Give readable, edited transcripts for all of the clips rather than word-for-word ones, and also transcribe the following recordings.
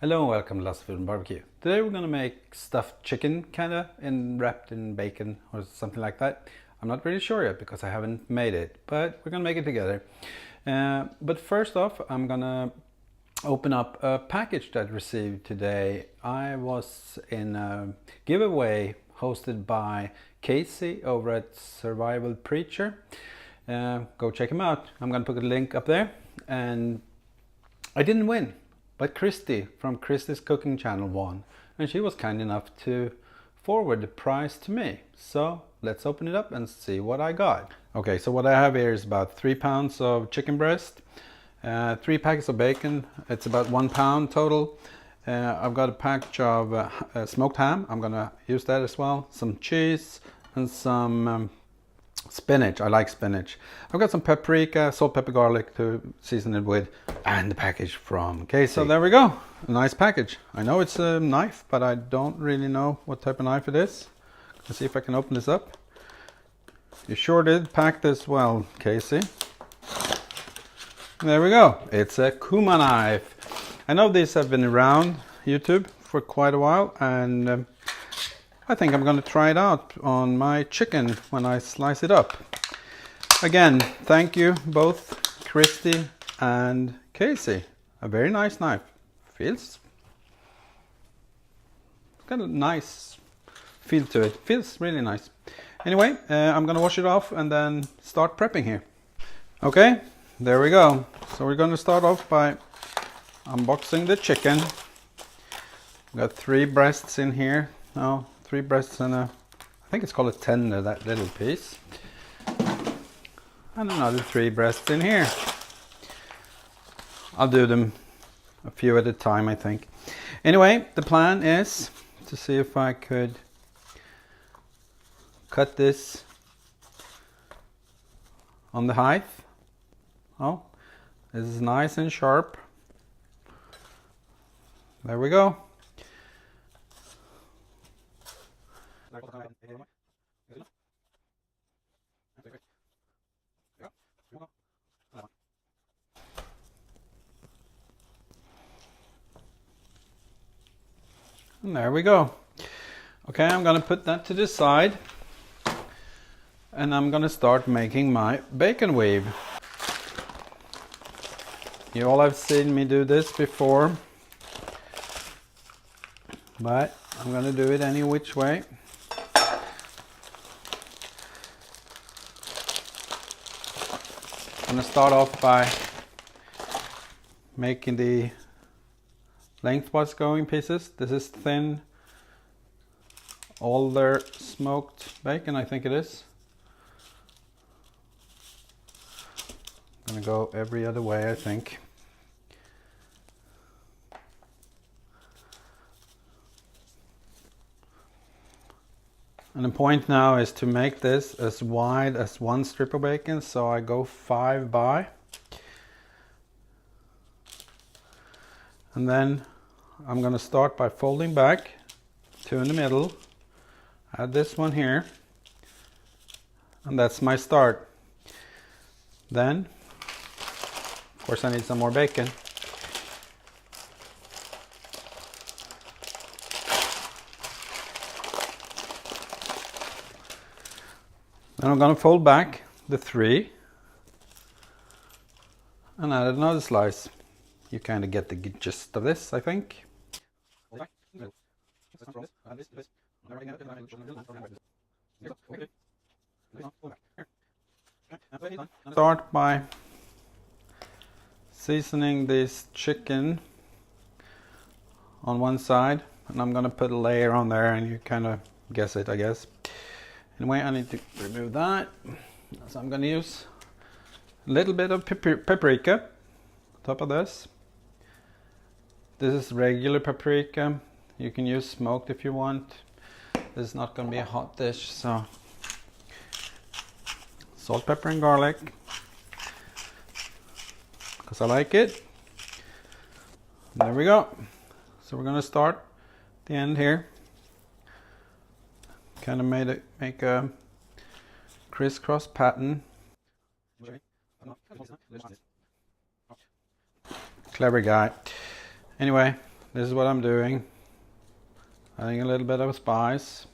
Hello and welcome to Lasse Food and Barbecue. Today we're going to make stuffed chicken kinda wrapped in bacon or something like that. I'm not really sure yet because I haven't made it, but we're going to make it together. But first off, I'm going to open up a package that I received today. I was in a giveaway hosted by Casey over at Survival Preacher. Go check him out. I'm going to put a link up there. And I didn't win. But Christy from Christy's Cooking Channel won, and she was kind enough to forward the prize to me. So let's open it up and see what I got. Okay, so what I have here is about 3 pounds of chicken breast, 3 packets of bacon. It's about 1 pound total. I've got a package of smoked ham. I'm gonna use that as well. Some cheese and some spinach. I like spinach. I've got some paprika, salt, pepper, garlic to season it with, and the package from Casey. So there we go, a nice package. I know it's a knife, but I don't really know what type of knife it is. Let's see if I can open this up. You sure did pack this well, Casey. There we go. It's a Kuma knife. I know these have been around YouTube for quite a while, and I think I'm going to try it out on my chicken when I slice it up. Again, thank you both Christy and Casey. A very nice knife. It's got a nice feel to it. Feels really nice. Anyway, I'm going to wash it off and then start prepping here. Okay, there we go. So we're going to start off by unboxing the chicken. We've got 3 breasts in here. No, 3 breasts and I think it's called a tender, that little piece. And another 3 breasts in here. I'll do them a few at a time, I think. Anyway, the plan is to see if I could cut this on the height. Oh, this is nice and sharp. There we go. And there we go. Okay, I'm going to put that to the side, and I'm going to start making my bacon weave. You all have seen me do this before, but I'm going to do it any which way. I'm going to start off by making the lengthwise going pieces. This is thin older smoked bacon, I think it is. I'm going to go every other way, I think. And the point now is to make this as wide as 1 strip of bacon, so I go 5 by. And then I'm going to start by folding back 2 in the middle, add this one here, and that's my start. Then, of course, I need some more bacon. Then I'm going to fold back the 3 and add another slice. You kind of get the gist of this, I think. Start by seasoning this chicken on one side, and I'm going to put a layer on there, and you kind of guess it, I guess. Anyway, I need to remove that. So I'm going to use a little bit of paprika on top of this. This is regular paprika. You can use smoked if you want. This is not going to be a hot dish, so salt, pepper, and garlic, because I like it. There we go. So we're going to start at the end here. Kind of make a crisscross pattern. Clever guy. Anyway, this is what I'm doing. Adding a little bit of spice.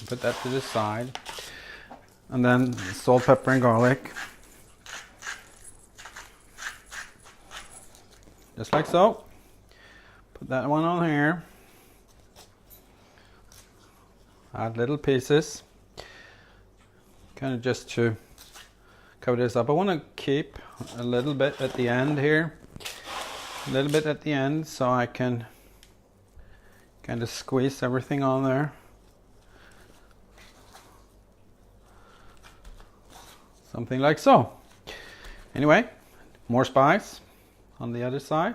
Put that to the side. And then salt, pepper, and garlic. Just like so. Put that one on here. Add little pieces. Kind of just to cover this up. I want to keep a little bit at the end here. A little bit at the end so I can kind of squeeze everything on there. Something like so. Anyway, more spice on the other side.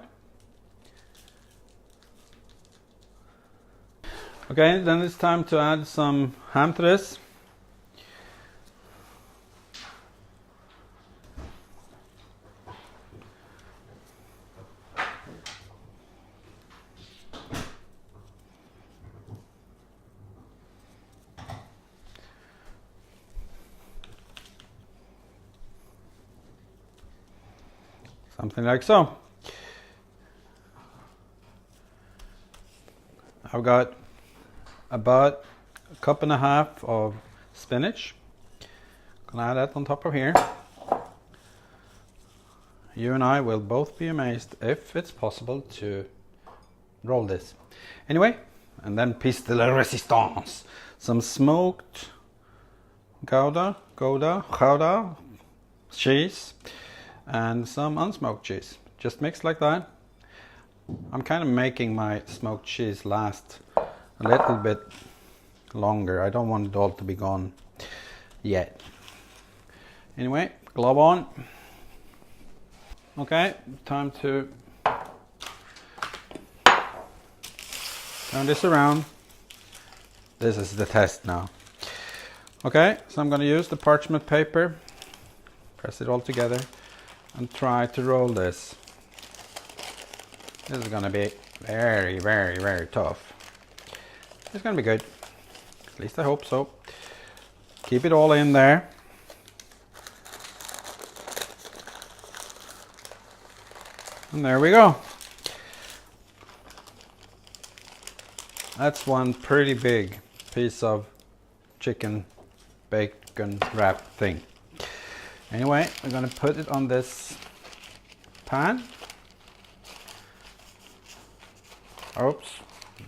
Okay, then it's time to add some ham to this. Something like so. I've got about a cup and a half of spinach. Gonna add that on top of here. You and I will both be amazed if it's possible to roll this. Anyway, and then piece de la résistance. Some smoked Gouda cheese and some unsmoked cheese. Just mixed like that. I'm kind of making my smoked cheese last a little bit longer. I don't want it all to be gone yet. Anyway, glove on. Okay, time to turn this around. This is the test now. Okay, so I'm going to use the parchment paper, press it all together, and try to roll this. This is going to be very, very, very tough. It's going to be good. At least I hope so. Keep it all in there. And there we go. That's one pretty big piece of chicken bacon wrap thing. Anyway, we're going to put it on this pan. Oops,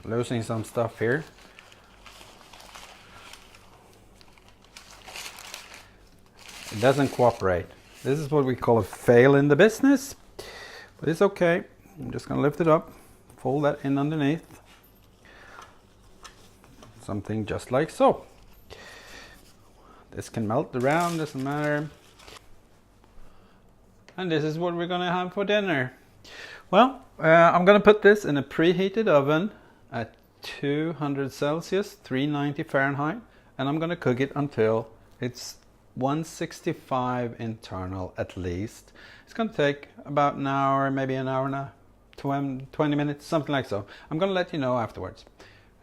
losing some stuff here. It doesn't cooperate. This is what we call a fail in the business, but it's okay. I'm just going to lift it up, fold that in underneath. Something just like so. This can melt around, doesn't matter. And this is what we're going to have for dinner. Well, I'm going to put this in a preheated oven at 200 Celsius, 390 Fahrenheit, and I'm going to cook it until it's 165 internal at least. It's going to take about an hour, maybe an hour and a 20 minutes, something like so. I'm going to let you know afterwards.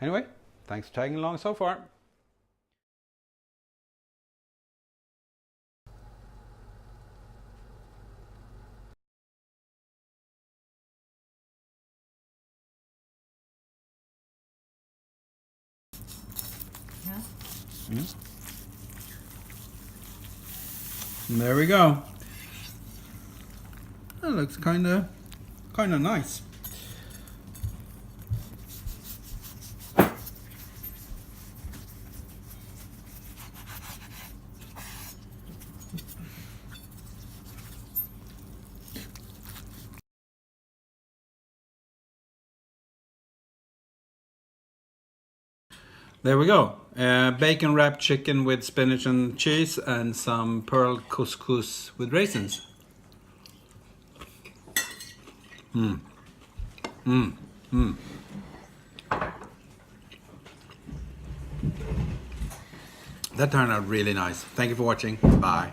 Anyway, thanks for tagging along so far. Yeah. And there we go. That looks kind of nice. There we go. Bacon wrapped chicken with spinach and cheese and some pearl couscous with raisins. That turned out really nice. Thank you for watching. Bye.